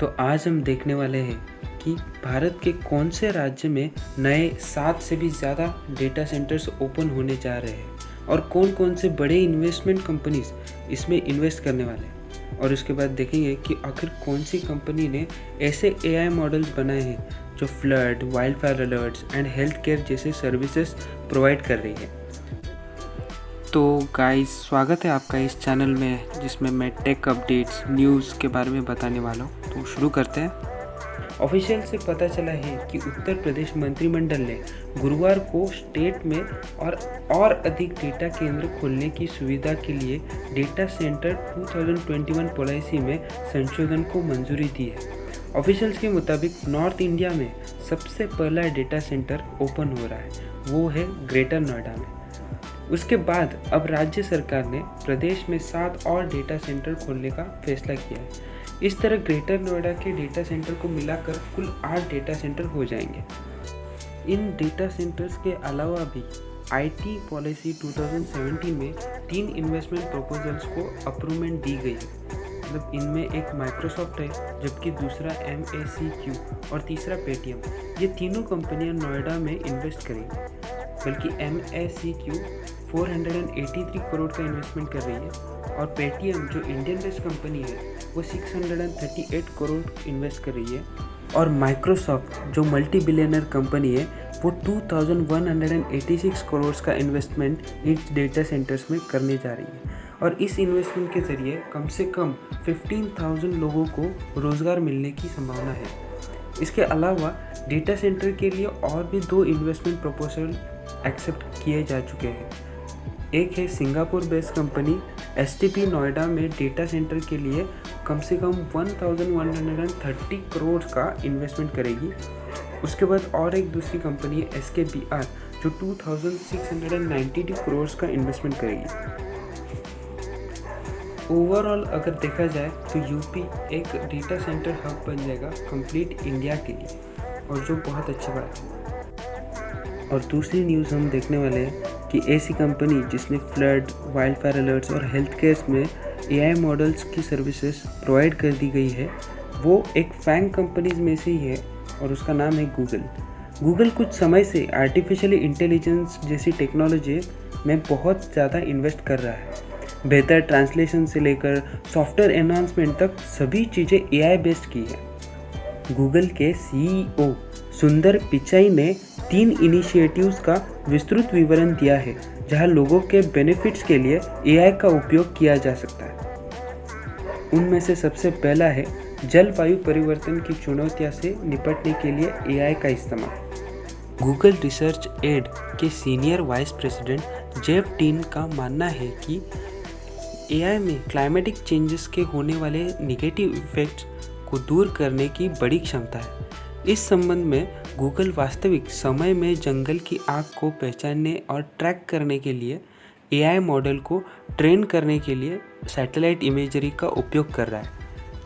तो आज हम देखने वाले हैं कि भारत के कौन से राज्य में नए 7 से भी ज़्यादा डेटा सेंटर्स ओपन होने जा रहे हैं और कौन कौन से बड़े इन्वेस्टमेंट कंपनीज इसमें इन्वेस्ट करने वाले हैं। और उसके बाद देखेंगे कि आखिर कौन सी कंपनी ने ऐसे एआई मॉडल्स बनाए हैं जो flood, wild fire alerts and health care जैसे सर्विसेज प्रोवाइड कर रही है। तो गाइस, स्वागत है आपका इस चैनल में जिसमें मैं टेक अपडेट्स, न्यूज़ के बारे में बताने वाला हूँ। तो शुरू करते हैं। ऑफिशियल से पता चला है कि उत्तर प्रदेश मंत्रिमंडल ने गुरुवार को स्टेट में और अधिक डेटा केंद्र खोलने की सुविधा के लिए डेटा सेंटर 2021 पॉलिसी में संशोधन को मंजूरी दी है। ऑफिशियल्स के मुताबिक नॉर्थ इंडिया में सबसे पहला डेटा सेंटर ओपन हो रहा है, वो है ग्रेटर नोएडा में। उसके बाद अब राज्य सरकार ने प्रदेश में 7 और डेटा सेंटर खोलने का फैसला किया है। इस तरह ग्रेटर नोएडा के डेटा सेंटर को मिलाकर कुल 8 डेटा सेंटर हो जाएंगे। इन डेटा सेंटर्स के अलावा भी आईटी पॉलिसी 2017 में 3 इन्वेस्टमेंट प्रपोजल्स को अप्रूवमेंट दी गई है। मतलब इनमें एक माइक्रोसॉफ्ट है, जबकि दूसरा MACQ और तीसरा पेटीएम। ये तीनों कंपनियां नोएडा में इन्वेस्ट करेंगी, बल्कि MACQ 483 करोड़ का इन्वेस्टमेंट कर रही है और पेटीएम जो इंडियन बेस्ड कंपनी है वो 638 करोड़ इन्वेस्ट कर रही है। और माइक्रोसॉफ्ट जो मल्टी बिलियनर कंपनी है वो 2186 करोड़ का इन्वेस्टमेंट इन डेटा सेंटर्स में करने जा रही है। और इस इन्वेस्टमेंट के ज़रिए कम से कम 15,000 लोगों को रोज़गार मिलने की संभावना है। इसके अलावा डेटा सेंटर के लिए और भी 2 इन्वेस्टमेंट प्रपोजल एक्सेप्ट किए जा चुके हैं। एक है Singapore based company STP Noida में डेटा सेंटर के लिए कम से कम 1130 करोड़ का इन्वेस्टमेंट करेगी। उसके बाद और एक दूसरी कंपनी है SKBR जो 2692 करोड़ का इन्वेस्टमेंट करेगी। ओवरऑल अगर देखा जाए तो यूपी एक डेटा सेंटर हब बन जाएगा कंप्लीट इंडिया के लिए, और जो बहुत अच्छी बात है। और दूसरी न्यूज़ हम देखने वाले हैं कि ऐसी कंपनी जिसने फ्लड, वाइल्ड फायर अलर्ट्स और हेल्थ केयर में AI मॉडल्स की सर्विसेज प्रोवाइड कर दी गई है, वो एक फैंग कंपनीज में से ही है और उसका नाम है गूगल कुछ समय से आर्टिफिशियल इंटेलिजेंस जैसी टेक्नोलॉजी में बहुत ज़्यादा इन्वेस्ट कर रहा है। बेहतर ट्रांसलेशन से लेकर सॉफ्टवेयर एनहांसमेंट तक सभी चीज़ें AI बेस्ड की है। गूगल के CEO सुंदर पिचाई ने 3 इनिशिएटिव्स का विस्तृत विवरण दिया है जहां लोगों के बेनिफिट्स के लिए AI का उपयोग किया जा सकता है। उनमें से सबसे पहला है जलवायु परिवर्तन की चुनौतियों से निपटने के लिए AI का इस्तेमाल। गूगल रिसर्च एड के senior vice president Jeff tin का मानना है कि AI में क्लाइमेटिक चेंजेस के होने वाले नेगेटिव इफेक्ट्स को दूर करने की बड़ी क्षमता है। इस संबंध में गूगल वास्तविक समय में जंगल की आग को पहचानने और ट्रैक करने के लिए AI मॉडल को ट्रेन करने के लिए सैटेलाइट इमेजरी का उपयोग कर रहा है,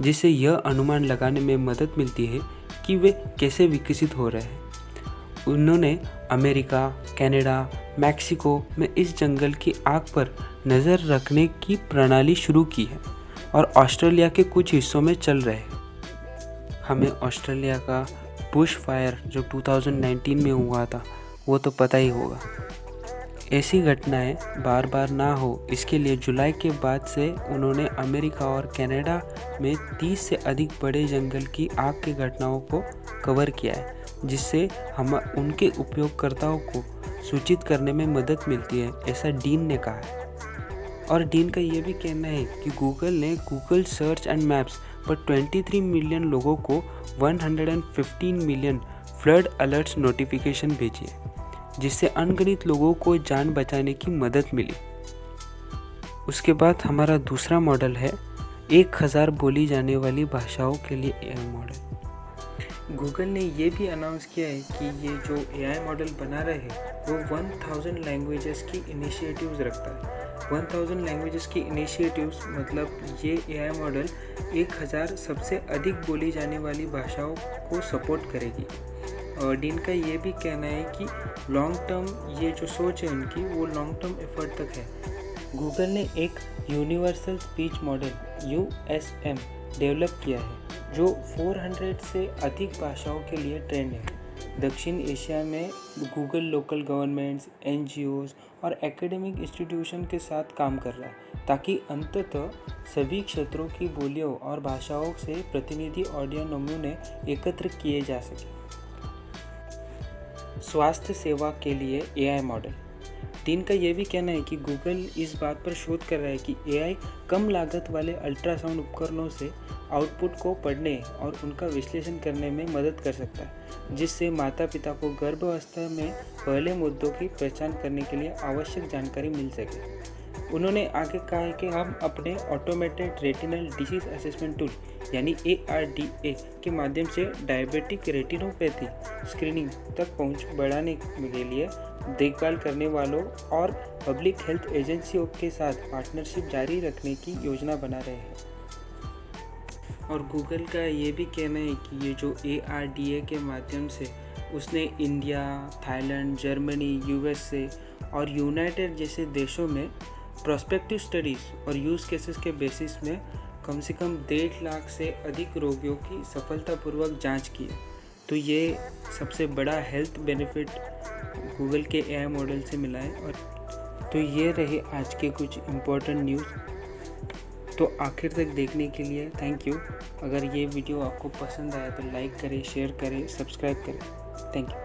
जिससे यह अनुमान लगाने में मदद मिलती है कि वे कैसे विकसित हो रहे हैं। उन्होंने अमेरिका, कनाडा, मैक्सिको में इस जंगल की आग पर नज़र रखने की प्रणाली शुरू की है और ऑस्ट्रेलिया के कुछ हिस्सों में चल रहे हैं। हमें ऑस्ट्रेलिया का बुश फायर जो 2019 में हुआ था वो तो पता ही होगा। ऐसी घटनाएं बार बार ना हो इसके लिए जुलाई के बाद से उन्होंने अमेरिका और कनाडा में 30 से अधिक बड़े जंगल की आग की घटनाओं को कवर किया है, जिससे हम उनके उपयोगकर्ताओं को सूचित करने में मदद मिलती है, ऐसा डीन ने कहा है। और डीन का ये भी कहना है कि गूगल ने गूगल सर्च एंड मैप्स पर 23 मिलियन लोगों को 115 मिलियन फ्लड अलर्ट्स नोटिफिकेशन भेजी है, जिससे अनगिनत लोगों को जान बचाने की मदद मिली। उसके बाद हमारा दूसरा मॉडल है 1000 बोली जाने वाली भाषाओं के लिए AI मॉडल। गूगल ने ये भी अनाउंस किया है कि ये जो AI मॉडल बना रहे हैं वो 1000 लैंग्वेजेस की इनिशिएटिव्स रखता है। 1000 लैंग्वेजेस की इनिशिएटिव्स मतलब ये AI मॉडल 1000 सबसे अधिक बोली जाने वाली भाषाओं को सपोर्ट करेगी। और डीन का ये भी कहना है कि लॉन्ग टर्म ये जो सोच है उनकी वो लॉन्ग टर्म एफर्ट तक है। गूगल ने एक universal speech model USM develop किया है जो 400 से अधिक भाषाओं के लिए ट्रेंड है। दक्षिण एशिया में गूगल लोकल गवर्नमेंट्स, NGOs और एकेडमिक इंस्टीट्यूशन के साथ काम कर रहा है ताकि अंततः सभी क्षेत्रों की बोलियों और भाषाओं से प्रतिनिधि ऑडियो नमूने एकत्र किए जा सके। स्वास्थ्य सेवा के लिए AI मॉडल। टीन का यह भी कहना है कि गूगल इस बात पर शोध कर रहा है कि AI कम लागत वाले अल्ट्रासाउंड उपकरणों से आउटपुट को पढ़ने और उनका विश्लेषण करने में मदद कर सकता है, जिससे माता पिता को गर्भावस्था में पहले मुद्दों की पहचान करने के लिए आवश्यक जानकारी मिल सके। उन्होंने आगे कहा है कि हम अपने automated retinal disease assessment tool यानी ARDA के माध्यम से डायबिटिक रेटिनोपैथी स्क्रीनिंग तक पहुंच बढ़ाने के लिए देखभाल करने वालों और पब्लिक हेल्थ एजेंसियों के साथ पार्टनरशिप जारी रखने की योजना बना रहे हैं। और गूगल का ये भी कहना है कि ये जो ARDA के माध्यम से उसने इंडिया, थाईलैंड, जर्मनी, USA और यूनाइटेड जैसे देशों में प्रोस्पेक्टिव स्टडीज़ और यूज़ केसेस के बेसिस में कम से कम 1.5 लाख से अधिक रोगियों की सफलतापूर्वक जांच की है। तो ये सबसे बड़ा हेल्थ बेनिफिट गूगल के AI मॉडल से मिला है। और तो ये रहे आज के कुछ इम्पोर्टेंट न्यूज़। तो आखिर तक देखने के लिए थैंक यू। अगर ये वीडियो आपको पसंद आया तो लाइक करें, शेयर करें, सब्सक्राइब करें। Thank you.